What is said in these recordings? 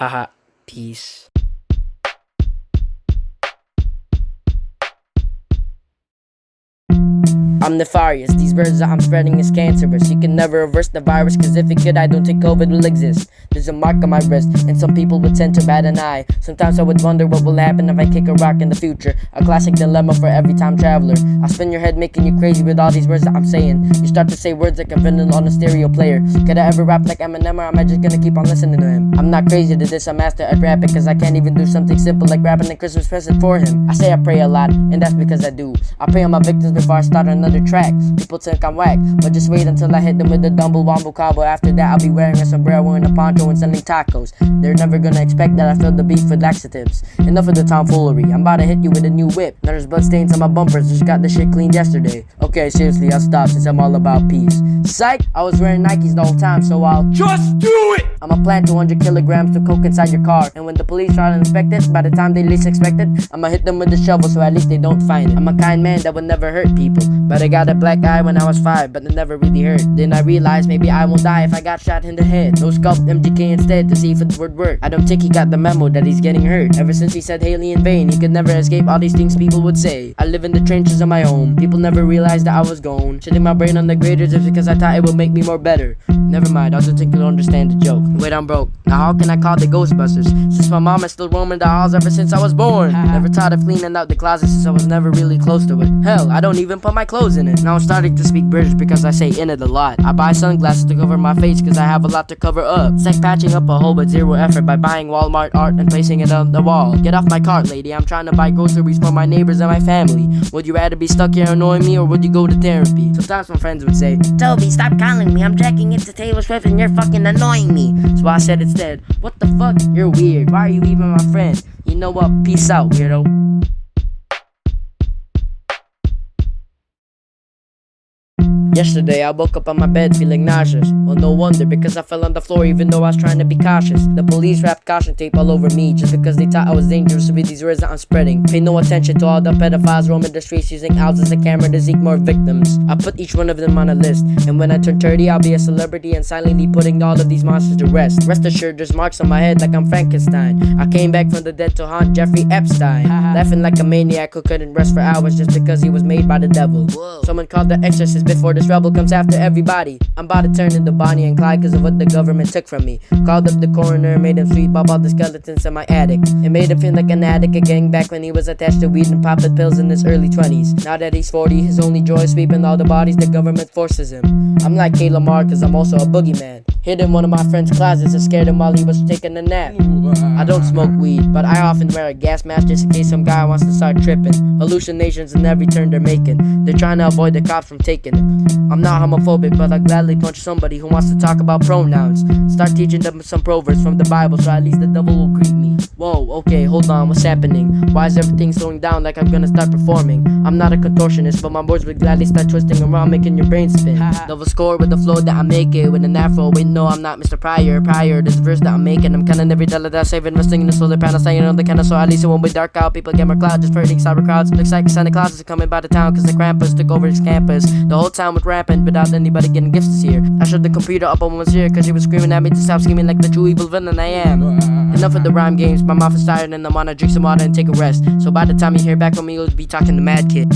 Haha, peace. I'm nefarious, these words that I'm spreading is cancerous. You can never reverse the virus, cause if it could, I don't think COVID will exist. There's a mark on my wrist, and some people would tend to bat an eye. Sometimes I would wonder what will happen if I kick a rock in the future. A classic dilemma for every time traveler. I spin your head making you crazy with all these words that I'm saying. You start to say words like a vinyl on a stereo player. Could I ever rap like Eminem, or am I just gonna keep on listening to him? I'm not crazy to this, I'm master at rapping, cause I can't even do something simple like rapping a Christmas present for him. I say I pray a lot, and that's because I do. I pray on my victims before I start another track. People think I'm whack, but just wait until I hit them with a dumble womble combo. After that I'll be wearing a sombrero, wearing a poncho, and selling tacos. They're never gonna expect that I filled the beef with laxatives. Enough of the tomfoolery, I'm about to hit you with a new whip. Now there's blood stains on my bumpers, just got the shit cleaned yesterday. Okay, seriously, I'll stop since I'm all about peace. Psych, I was wearing Nikes the whole time, so I'll Just do it! I'ma plant 200 kilograms of coke inside your car. And when the police try to inspect it, by the time they least expect it, I'ma hit them with the shovel so at least they don't find it. I'm a kind man that would never hurt people, but I got a black eye when I was 5, but it never really hurt. Then I realized maybe I won't die if I got shot in the head. No sculpt MGK instead to see if it would work. I don't think he got the memo that he's getting hurt. Ever since he said Haley in vain, he could never escape all these things people would say. I live in the trenches of my home. People never realized that I was gone. Shitting my brain on the grader just because I thought it would make me more better. Never mind, I don't think you'll understand the joke. Wait, I'm broke. Now how can I call the Ghostbusters? Since my mom is still roaming the halls ever since I was born. Never thought of cleaning out the closet since I was never really close to it. Hell, I don't even put my clothes in it. Now I'm starting to speak British because I say in it a lot. I buy sunglasses to cover my face cause I have a lot to cover up. It's like patching up a hole with zero effort by buying Walmart art and placing it on the wall. Get off my cart, lady, I'm trying to buy groceries for my neighbors and my family. Would you rather be stuck here annoying me, or would you go to therapy? Sometimes my friends would say, Toby, stop calling me, I'm jacking into Taylor Swift and you're fucking annoying me. So I said instead, what the fuck, you're weird, why are you even my friend? You know what, peace out, weirdo. Yesterday, I woke up on my bed feeling nauseous. Well, no wonder, because I fell on the floor even though I was trying to be cautious. The police wrapped caution tape all over me just because they thought I was dangerous with these words that I'm spreading. Pay no attention to all the pedophiles roaming the streets using owls as a camera to seek more victims. I put each one of them on a list, and when I turn 30, I'll be a celebrity and silently putting all of these monsters to rest. Rest assured, there's marks on my head like I'm Frankenstein. I came back from the dead to haunt Jeffrey Epstein. Laughing like a maniac who couldn't rest for hours just because he was made by the devil. Someone called the exorcist before this rebel comes after everybody. I'm about to turn into Bonnie and Clyde cause of what the government took from me. Called up the coroner, made him sweep up all the skeletons in my attic. It made him feel like an addict again back when he was attached to weed and popping pills in his early 20s. Now that he's 40, his only joy is sweeping all the bodies the government forces him. I'm like K. Lamar cause I'm also a boogeyman. Hid in one of my friend's closets and scared him while he was taking a nap. I don't smoke weed, but I often wear a gas mask just in case some guy wants to start tripping. Hallucinations in every turn they're making. They're trying to avoid the cops from taking it. I'm not homophobic, but I'll gladly punch somebody who wants to talk about pronouns. Start teaching them some proverbs from the Bible so at least the devil will greet me. Whoa, okay, hold on, what's happening? Why is everything slowing down like I'm gonna start performing? I'm not a contortionist, but my words would gladly start twisting around, making your brain spin. Double score with the flow that I make it with an afro. Wait, no, I'm not Mr. Pryor. This verse that I'm making, I'm kinda every dollar that I save, investing in the solar panel, staying on the cannon, so at least it won't be dark out. People get more cloud just for hitting cyber crowds. Looks like Santa Claus is coming by the town cause the Krampus took over his campus. The whole town was rampant without anybody getting gifts this year. I shut the computer up on one's ear cause he was screaming at me to stop scheming like the true evil villain I am. Enough of the rhyme games, my mouth is tired and I wanna drink some water and take a rest. So by the time you hear back from me, you'll be talking to Mad Kid.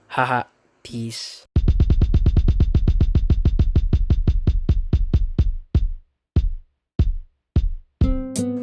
Haha, peace.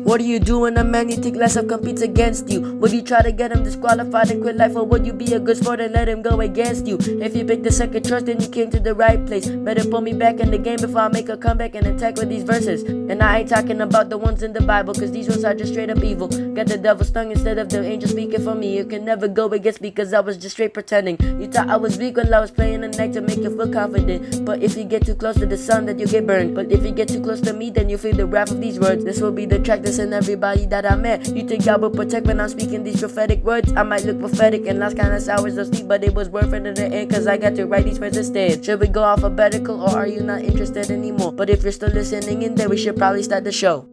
What are you doing? A man you think less of competes against you. Would you try to get him disqualified and quit life, or would you be a good sport and let him go against you? If you picked the second choice, then you came to the right place. Better put me back in the game before I make a comeback and attack with these verses. And I ain't talking about the ones in the Bible, cause these ones are just straight up evil. Got the devil's tongue instead of the angel speaking for me. You can never go against me cause I was just straight pretending. You thought I was weak when I was playing the neck to make you feel confident. But if you get too close to the sun, then you get burned. But if you get too close to me, then you feel the wrath of these words. This will be the track that's in everybody that I met. You think God will protect when I'm speaking these prophetic words? I might look pathetic and last kinda hours of sleep, but it was worth it in the end cause I got to write these words instead. Should we go alphabetical or are you not interested anymore? But if you're still listening in, then we should probably start the show.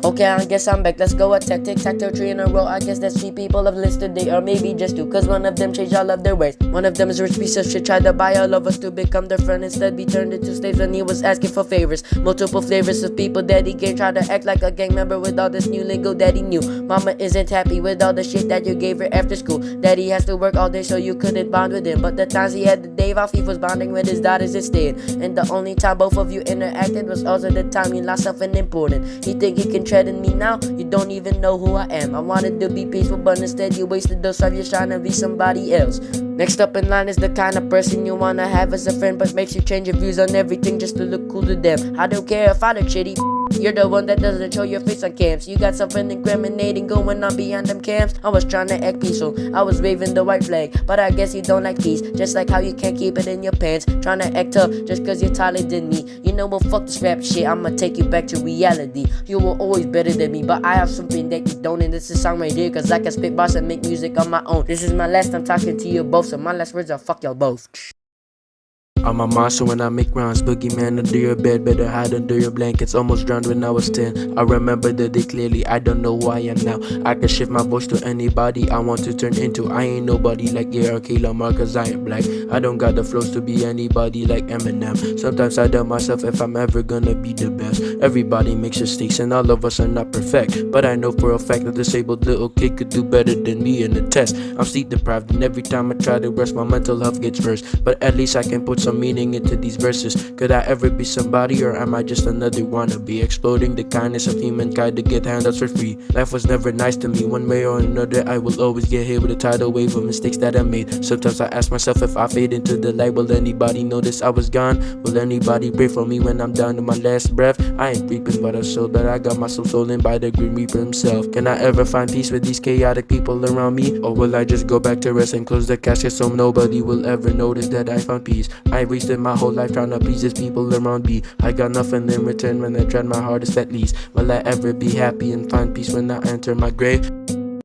Okay, I guess I'm back. Let's go attack. Tic-tac-toe, 3 in a row. I guess that's 3 people I've listed today, or maybe just 2, cause one of them changed all of their ways. One of them is a rich piece of shit, tried to buy all of us to become their friend. Instead, we turned into slaves when he was asking for favors. Multiple flavors of people that he gave, tried to act like a gang member with all this new lingo that he knew. Mama isn't happy with all the shit that you gave her after school. Daddy has to work all day so you couldn't bond with him. But the times he had the day off, he was bonding with his daughters instead. And the only time both of you interacted was also the time you lost something important. He think he can tread in me now? You don't even know who I am. I wanted to be peaceful, but instead you wasted those 5 years trying to be somebody else. Next up in line is the kind of person you wanna have as a friend, but makes you change your views on everything just to look cool to them. I don't care if I look shitty. You're the one that doesn't show your face on cams. You got something incriminating going on beyond them cams. I was trying to act peaceful, I was waving the white flag, but I guess you don't like peace. Just like how you can't keep it in your pants, trying to act tough just cause you're taller than me. You know what, fuck this rap shit, I'ma take you back to reality. You were always better than me, but I have something that you don't, and this is a song right here, cause I can spit bars and make music on my own. This is my last time talking to you both, so my last words are fuck y'all both. I'm a monster when I make rounds, boogeyman under your bed, better hide under your blankets. Almost drowned when I was 10. I remember the day clearly, I don't know who I am now. I can shift my voice to anybody I want to turn into. I ain't nobody like ARK Lamar, cause I ain't black. I don't got the flows to be anybody like Eminem. Sometimes I doubt myself if I'm ever gonna be the best. Everybody makes mistakes and all of us are not perfect, but I know for a fact that disabled little kid could do better than me in the test. I'm sleep deprived and every time I try to rest my mental health gets worse, but at least I can put some meaning into these verses. Could I ever be somebody, or am I just another wannabe? Exploding the kindness of humankind to get handouts for free. Life was never nice to me, one way or another. I will always get hit with a tidal wave of mistakes that I made. Sometimes I ask myself, if I fade into the light, will anybody notice I was gone? Will anybody pray for me when I'm down to my last breath? I ain't creeping but a soul that I got myself stolen by the Grim Reaper himself. Can I ever find peace with these chaotic people around me? Or will I just go back to rest and close the casket so nobody will ever notice that I found peace? I wasted my whole life trying to please these people around me. I got nothing in return when I tried my hardest at least. Will I ever be happy and find peace when I enter my grave?